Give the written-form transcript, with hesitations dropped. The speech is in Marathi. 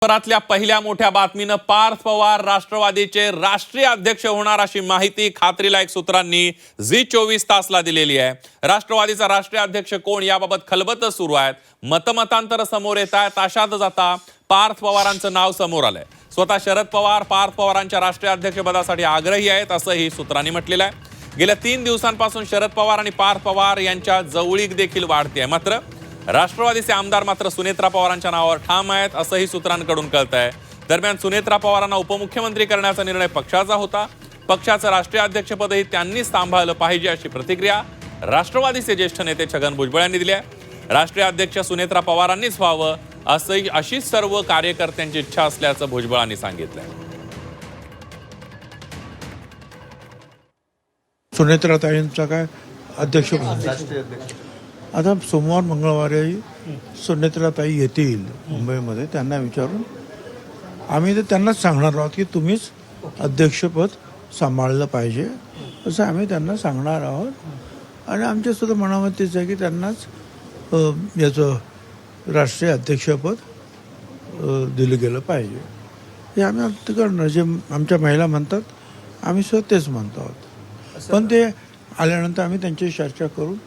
देशभरातल्या पहिल्या मोठ्या बातमीनं पार्थ पवार राष्ट्रवादीचे राष्ट्रीय अध्यक्ष होणार अशी माहिती खात्रीलायक सूत्रांनी झी 24 तासला दिलेली आहे. राष्ट्रवादीचा राष्ट्रीय अध्यक्ष कोण याबाबत खलबतं सुरू आहेत. मतमतांतर समोर येत आहेत. अशातच आता पार्थ पवारांचं नाव समोर आलंय. स्वतः शरद पवार पार्थ पवारांच्या राष्ट्रीय अध्यक्षपदासाठी आग्रही आहेत असंही सूत्रांनी म्हटलेलं आहे. गेल्या 3 दिवसांपासून शरद पवार आणि पार्थ पवार यांच्या जवळीक देखील वाढते आहे. मात्र राष्ट्रवादीचे आमदार मात्र सुनेत्रा पवारांच्या नावावर ठाम आहेत असंही सूत्रांकडून कळतंय. दरम्यान सुनेत्रा पवारांना उपमुख्यमंत्री करण्याचा निर्णय पक्षाचा होता. पक्षाचं राष्ट्रीय अध्यक्षपदही त्यांनी सांभाळलं पाहिजे अशी प्रतिक्रिया राष्ट्रवादीचे ज्येष्ठ नेते छगन भुजबळ यांनी दिली आहे. राष्ट्रीय अध्यक्ष सुनेत्रा पवारांनीच व्हावं अशीच सर्व कार्यकर्त्यांची इच्छा असल्याचं भुजबळांनी सांगितलंय. सुनेत्राताईंचा काय अध्यक्ष आता सोमवार मंगळवारी सुनेत्राताई येतील मुंबईमध्ये. त्यांना विचारून आम्ही तर त्यांनाच सांगणार आहोत की तुम्हीच अध्यक्षपद सांभाळलं पाहिजे असं आम्ही त्यांना सांगणार आहोत. आणि आमच्यासुद्धा मनामध्ये तेच आहे की त्यांनाच याचं राष्ट्रीय अध्यक्षपद दिलं गेलं पाहिजे. हे आम्ही अर्थ करणार. जे आमच्या महिला म्हणतात आम्ही सुद्धा तेच म्हणतो आहोत. पण ते आल्यानंतर आम्ही त्यांच्याशी चर्चा करून